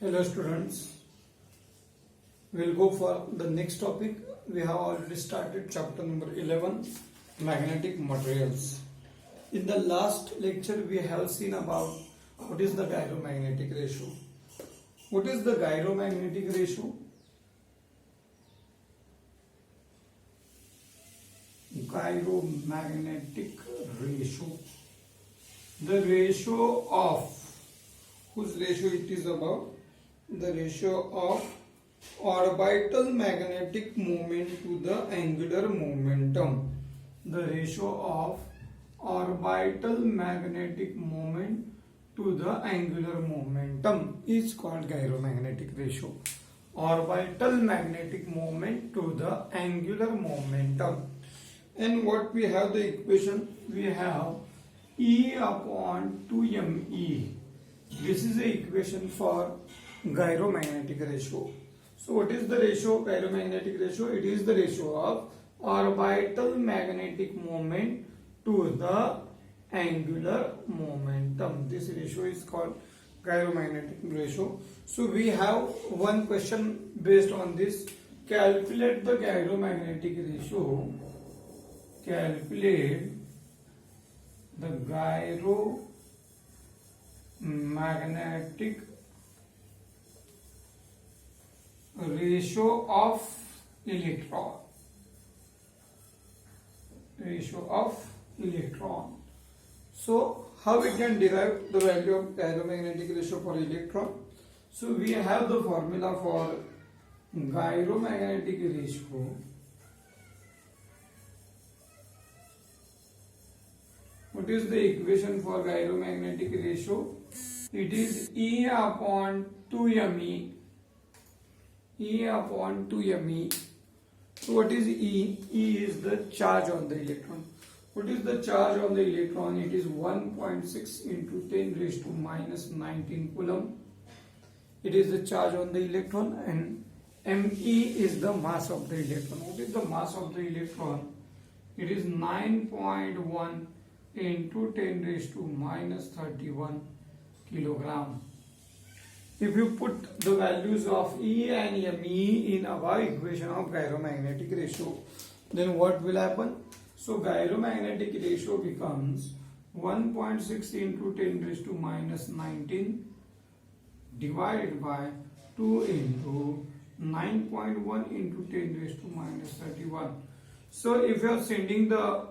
Hello students, we'll go for the next topic. We have already started chapter number 11, magnetic materials. In the last lecture we have seen about what is the gyromagnetic ratio. What is the gyromagnetic ratio? Gyromagnetic ratio. The ratio of, whose ratio it is about? The ratio of orbital magnetic moment to the angular momentum. The ratio of orbital magnetic moment to the angular momentum is called gyromagnetic ratio. Orbital magnetic moment to the angular momentum. And what we have the equation? We have E upon 2me. This is the equation for gyromagnetic ratio. So what is the ratio of gyromagnetic ratio? It is the ratio of orbital magnetic moment to the angular momentum. This ratio is called gyromagnetic ratio. So we have one question based on this. Calculate the gyromagnetic ratio. Calculate the gyromagnetic ratio of electron. Ratio of electron. So how we can derive the value of gyromagnetic ratio for electron? So we have the formula for gyromagnetic ratio. What is the equation for gyromagnetic ratio? It is E upon 2me. E upon 2me. So what is E? E is the charge on the electron. What is the charge on the electron? It is 1.6 into 10 raised to minus 19 coulomb. It is the charge on the electron, and Me is the mass of the electron. What is the mass of the electron? It is 9.1 into 10 raised to minus 31 kilogram. If you put the values of E and Me in our equation of gyromagnetic ratio, then what will happen? So gyromagnetic ratio becomes 1.6 into 10 raised to minus 19 divided by 2 into 9.1 into 10 raised to minus 31. So if you are sending the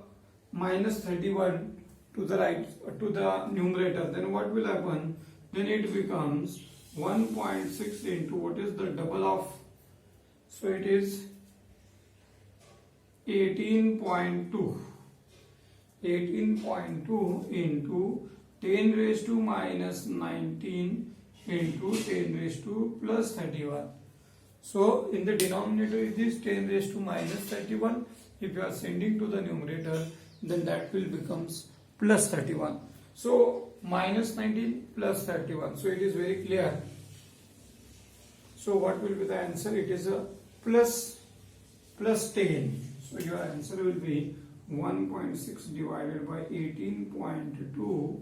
minus 31 to the right, to the numerator, then what will happen? Then it becomes 1.6 into, what is the double of? So it is 18.2. 18.2 into 10 raised to minus 19 into 10 raised to plus 31. So in the denominator it is 10 raised to minus 31. If you are sending to the numerator, then that will becomes plus 31. So minus 19 plus 31. So it is very clear. So what will be the answer? It is a plus 10. So your answer will be 1.6 divided by 18.2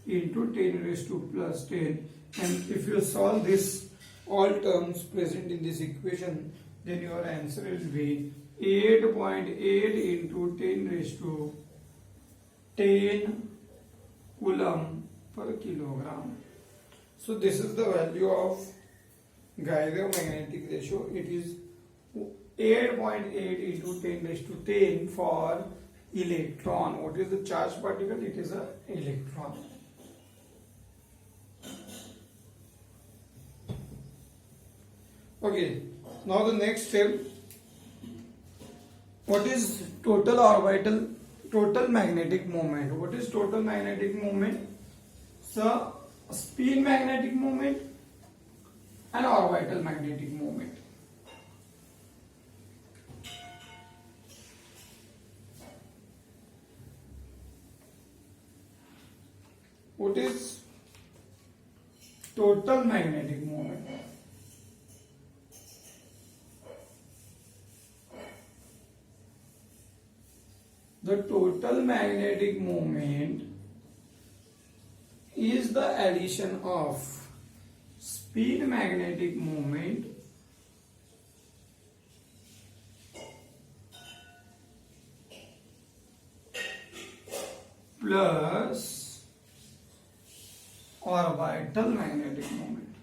into 10 raised to plus 10. And if you solve this, all terms present in this equation, then your answer will be 8.8 into 10 raised to 10 coulomb per kilogram. So this is the value of gyromagnetic ratio. It is 8.8 into 10 raised to 10 for electron. What is the charged particle? It is an electron. Okay, now the next step. What is total magnetic moment? What is total magnetic moment? So spin magnetic moment and orbital magnetic moment. What is total magnetic moment? The total magnetic moment is the addition of spin magnetic moment plus orbital magnetic moment.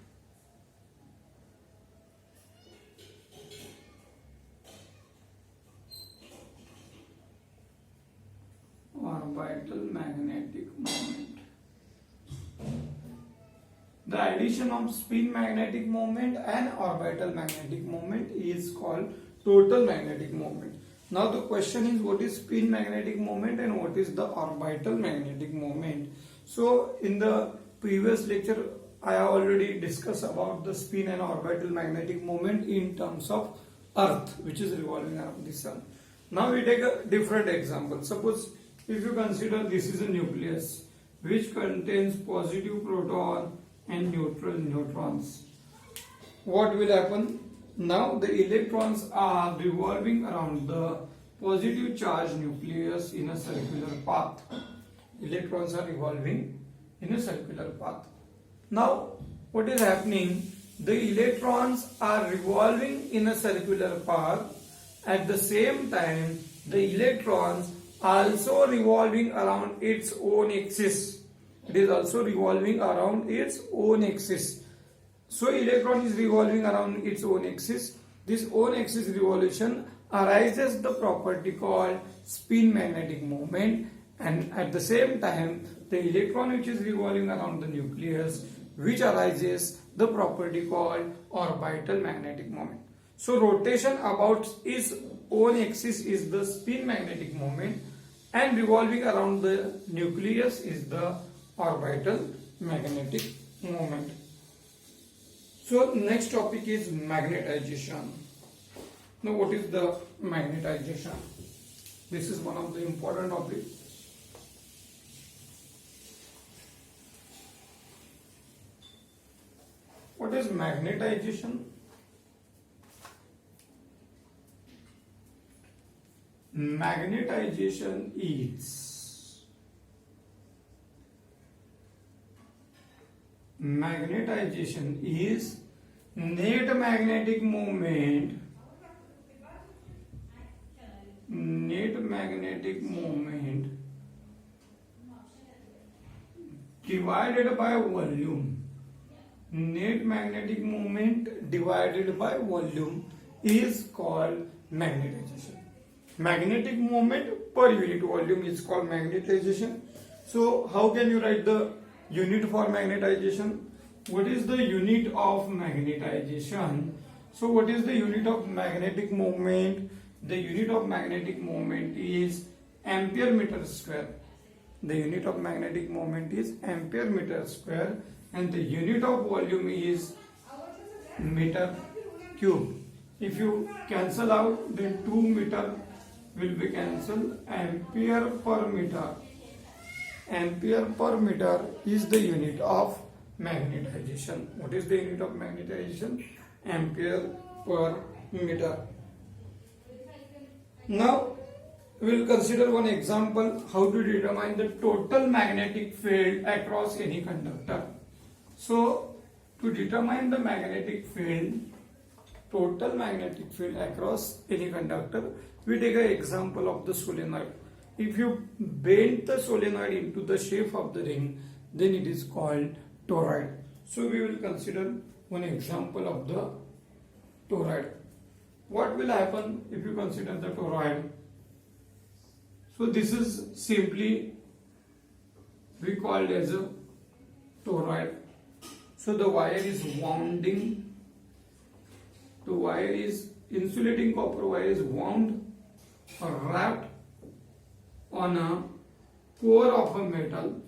Orbital magnetic moment. The addition of spin magnetic moment and orbital magnetic moment is called total magnetic moment. Now the question is, what is spin magnetic moment and what is the orbital magnetic moment? So in the previous lecture I have already discussed about the spin and orbital magnetic moment in terms of Earth, which is revolving around the Sun. Now we take a different example. Suppose if you consider this is a nucleus which contains positive proton and neutral neutrons. What will happen? Now the electrons are revolving around the positive charge nucleus in a circular path. Electrons are revolving in a circular path. Now what is happening? The electrons are revolving in a circular path. At the same time, the electrons also revolving around its own axis. It is also revolving around its own axis. So electron is revolving around its own axis. This own axis revolution arises the property called spin magnetic moment, and at the same time the electron which is revolving around the nucleus, which arises the property called orbital magnetic moment. So rotation about its own axis is the spin magnetic moment and revolving around the nucleus is the orbital magnetic moment. So next topic is magnetization. Now what is the magnetization? This is one of the important topics. What is magnetization? Magnetization is net magnetic moment divided by volume. Net magnetic moment divided by volume is called magnetization. Magnetic moment per unit volume is called magnetization. So how can you write the unit for magnetization? What is the unit of magnetization? So what is the unit of magnetic moment? The unit of magnetic moment is ampere meter square. The unit of magnetic moment is ampere meter square, and the unit of volume is meter cube. If you cancel out, then 2 meter will be cancelled. Ampere per meter. Ampere per meter is the unit of magnetization. What is the unit of magnetization? Ampere per meter. Now we will consider one example how to determine the total magnetic field across any conductor. So to determine the magnetic field, total magnetic field across any conductor, we take an example of the solenoid. If you bend the solenoid into the shape of the ring, then it is called toroid. So we will consider one example of the toroid. What will happen if you consider the toroid? So this is simply we called as a toroid. So the wire is wounding. The wire is insulating copper wire is wound or wrapped on a core of a metal.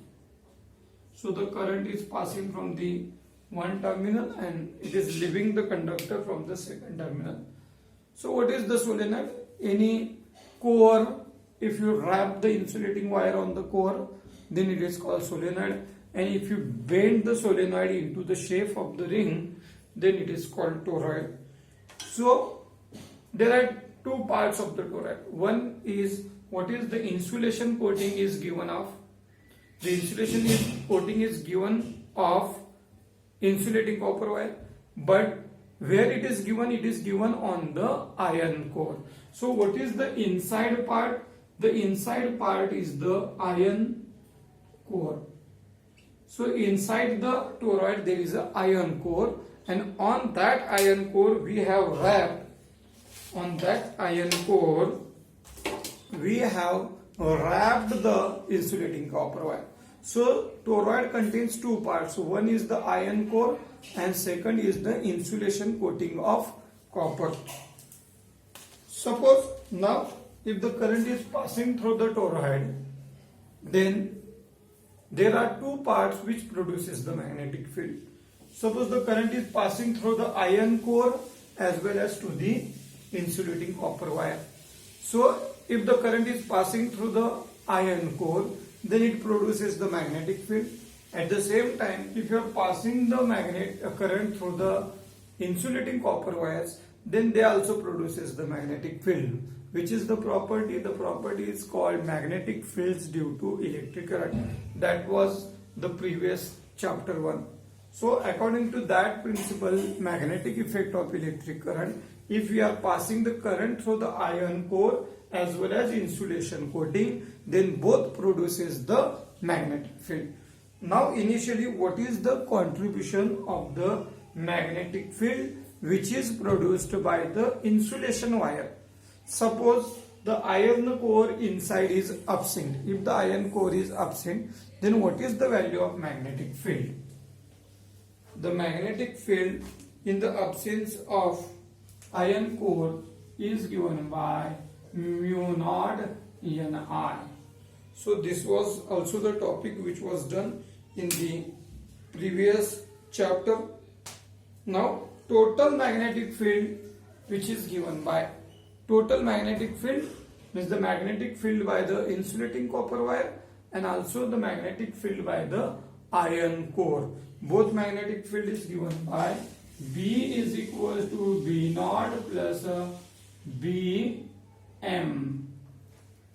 So the current is passing from the one terminal and it is leaving the conductor from the second terminal. So what is the solenoid? Any core, if you wrap the insulating wire on the core, then it is called solenoid. And if you bend the solenoid into the shape of the ring, then it is called toroid. So there are two parts of the toroid. One is what is the insulation coating is given off. The insulation coating is given off insulating copper wire, but where it is given on the iron core. So what is the inside part? The inside part is the iron core. So inside the toroid there is a iron core, and on that iron core we have wrapped, the insulating copper wire. So toroid contains two parts. So one is the iron core and second is the insulation coating of copper. Suppose now if the current is passing through the toroid, then there are two parts which produces the magnetic field. Suppose the current is passing through the iron core as well as to the insulating copper wire. So if the current is passing through the iron core, then it produces the magnetic field. At the same time, if you are passing the current through the insulating copper wires, then they also produces the magnetic field. Which is the property? The property is called magnetic fields due to electric current. That was the previous chapter 1. So according to that principle, magnetic effect of electric current, if we are passing the current through the iron core as well as insulation coating, then both produces the magnetic field. Now initially, what is the contribution of the magnetic field which is produced by the insulation wire? Suppose the iron core inside is absent. If the iron core is absent, then what is the value of magnetic field? The magnetic field in the absence of iron core is given by mu naught Ni. So this was also the topic which was done in the previous chapter. Now total magnetic field which is given by total magnetic field means the magnetic field by the insulating copper wire and also the magnetic field by the iron core. Both magnetic field is given by B is equal to B naught plus Bm.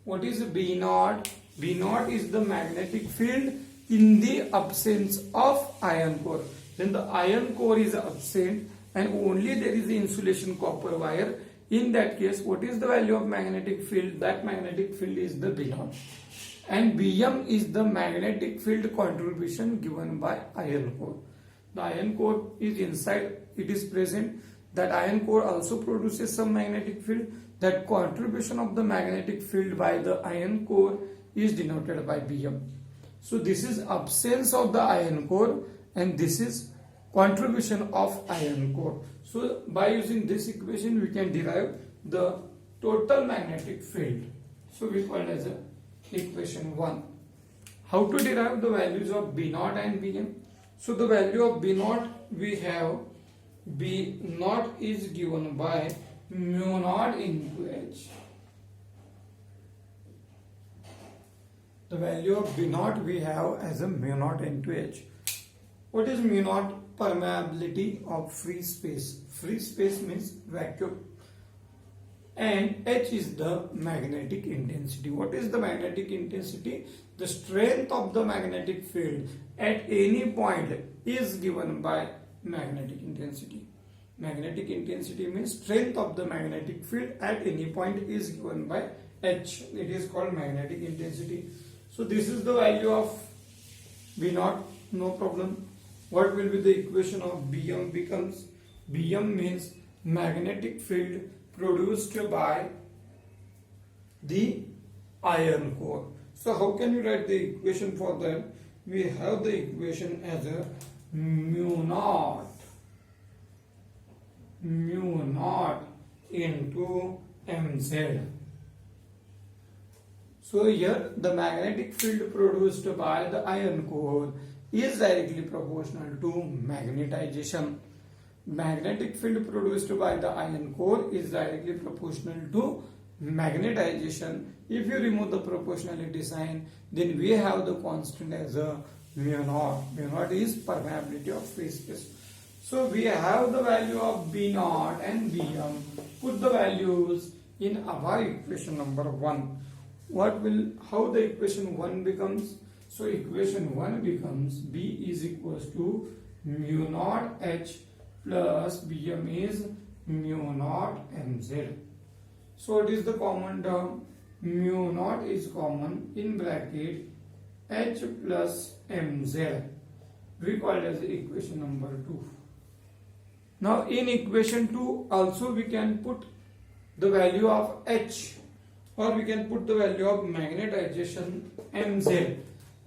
What is B naught? B naught is the magnetic field in the absence of iron core. Then the iron core is absent and only there is the insulation copper wire. In that case, what is the value of magnetic field? That magnetic field is the B naught. And Bm is the magnetic field contribution given by iron core. The iron core is inside, it is present. That iron core also produces some magnetic field. That contribution of the magnetic field by the iron core is denoted by Bm. So this is absence of the iron core and this is contribution of iron core. So by using this equation we can derive the total magnetic field. So we call it as a equation 1. How to derive the values of B naught and Bm? So the value of B naught, we have B naught is given by mu naught into H. The value of B naught we have as a mu naught into H. What is mu naught? Permeability of free space. Free space means vacuum. And H is the magnetic intensity. What is the magnetic intensity? The strength of the magnetic field at any point is given by magnetic intensity. Magnetic intensity means strength of the magnetic field at any point is given by H. It is called magnetic intensity. So this is the value of B naught, no problem. What will be the equation of Bm becomes? Bm means magnetic field produced by the iron core. So how can you write the equation for that? We have the equation as a mu naught into mz. So here the magnetic field produced by the iron core is directly proportional to magnetization. Magnetic field produced by the iron core is directly proportional to magnetization. If you remove the proportionality sign, then we have the constant as a mu naught. Mu naught is permeability of free space. So we have the value of B naught and Bm. Put the values in our equation number 1. How the equation 1 becomes? So equation 1 becomes B is equals to mu naught H plus Bm is mu naught Mz. So what is the common term? Mu naught is common in bracket H plus Mz. We call it as equation number 2. Now in equation 2 also we can put the value of H, or we can put the value of magnetization Mz.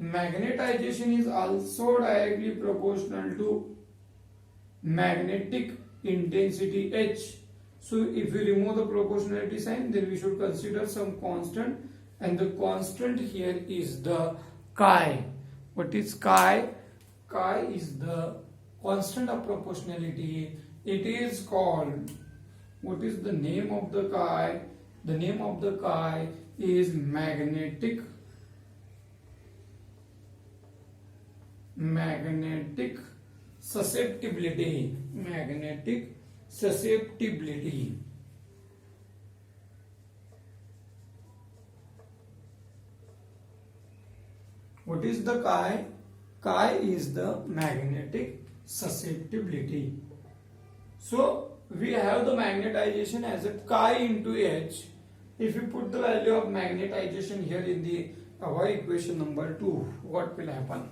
Magnetization is also directly proportional to magnetic intensity H. So if we remove the proportionality sign, then we should consider some constant, and the constant here is the chi. What is chi? Chi is the constant of proportionality. It is called, what is the name of the chi? The name of the chi is magnetic susceptibility. Magnetic susceptibility. What is the chi? Chi is the magnetic susceptibility. So we have the magnetization as a chi into H. If you put the value of magnetization here in the our equation number 2, what will happen?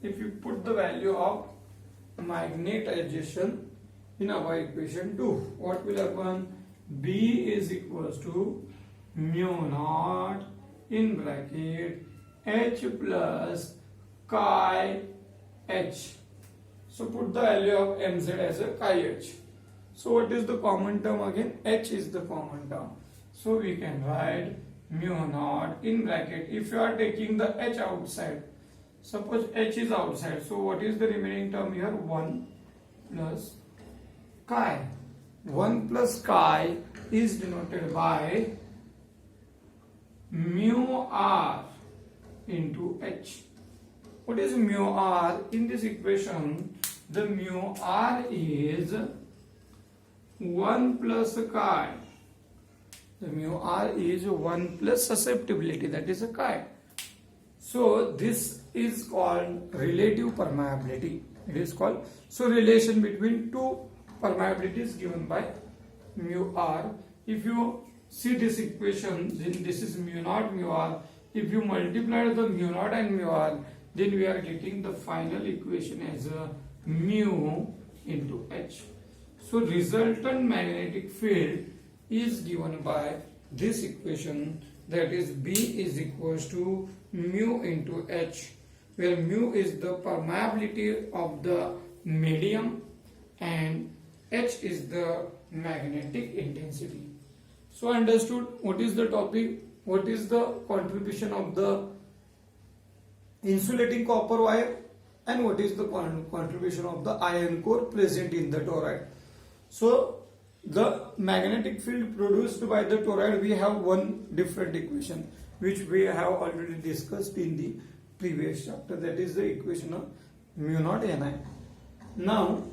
If you put the value of magnetization in our equation 2, what will happen? B is equals to mu naught in bracket H plus chi H. So put the value of Mz as a chi H. So what is the common term again? H is the common term. So we can write mu naught in bracket. If you are taking the H outside, suppose H is outside, so what is the remaining term here? 1 plus chi. 1 plus chi is denoted by mu r into H. What is mu r? In this equation, the mu r is 1 plus chi. The mu r is 1 plus susceptibility, that is a chi. So this is called relative permeability. It is called, so relation between two permeabilities given by mu r. If you see this equation, then this is mu naught mu r. If you multiply the mu naught and mu r, then we are getting the final equation as a mu into H. So resultant magnetic field is given by this equation, that is B is equals to mu into H, where mu is the permeability of the medium and H is the magnetic intensity. So understood what is the topic, what is the contribution of the insulating copper wire, and what is the contribution of the iron core present in the toroid. So the magnetic field produced by the toroid, we have one different equation which we have already discussed in the previous chapter, that is the equation of mu naught Ni. Now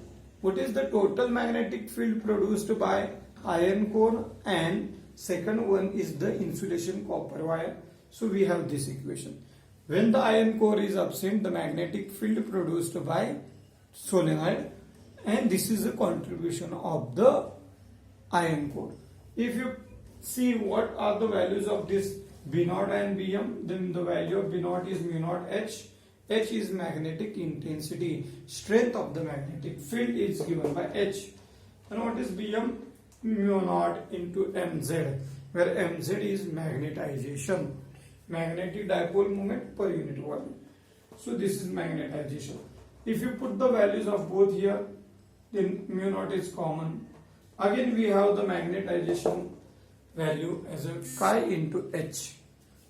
what is the total magnetic field produced by iron core, and second one is the insulation copper wire. So we have this equation. When the iron core is absent, the magnetic field produced by solenoid, and this is the contribution of the iron core. If you see what are the values of this B0 and Bm, then the value of B0 is mu naught H. H is magnetic intensity, strength of the magnetic field is given by H. And what is Bm? Mu naught into Mz, where Mz is magnetization, magnetic dipole moment per unit volume. So this is magnetization. If you put the values of both here, then mu naught is common. Again we have the magnetization value as a chi into H.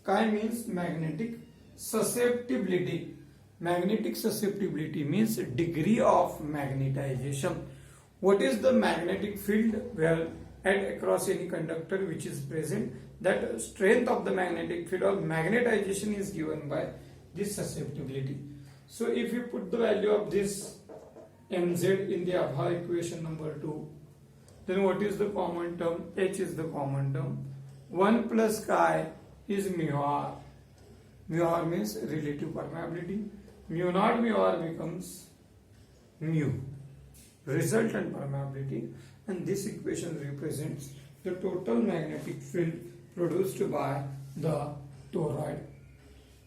Chi means magnetic susceptibility. Magnetic susceptibility means degree of magnetization. What is the magnetic field where at across any conductor which is present, that strength of the magnetic field or magnetization is given by this susceptibility. So if you put the value of this Mz in the above equation number 2, then what is the common term? H is the common term. 1 plus chi is mu r. Mu r means relative permeability. Mu naught mu r becomes mu, resultant permeability, and this equation represents the total magnetic field produced by the toroid.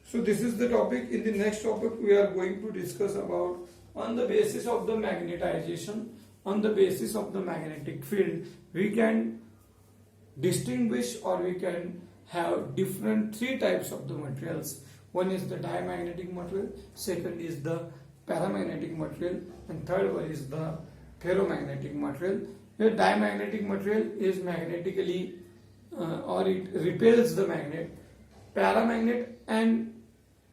So this is the topic. In the next topic we are going to discuss about, on the basis of the magnetization, on the basis of the magnetic field, we can distinguish, or we can have different three types of the materials. One is the diamagnetic material, second is the paramagnetic material, and third one is the ferromagnetic material. The diamagnetic material is magnetically or it repels the magnet. Paramagnet and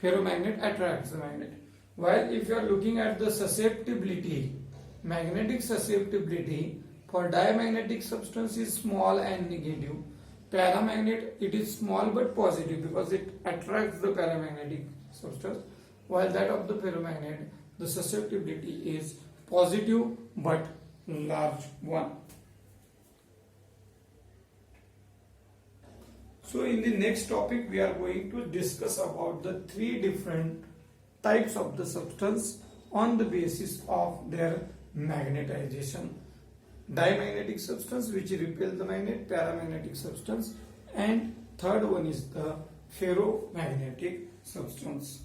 ferromagnet attracts the magnet. While if you are looking at the susceptibility, magnetic susceptibility for diamagnetic substance is small and negative. Paramagnet, it is small but positive because it attracts the paramagnetic substance, while that of the ferromagnet, the susceptibility is positive but large one. So in the next topic we are going to discuss about the three different types of the substance on the basis of their magnetization. Diamagnetic substance which repel the magnet, paramagnetic substance, and third one is the ferromagnetic substance.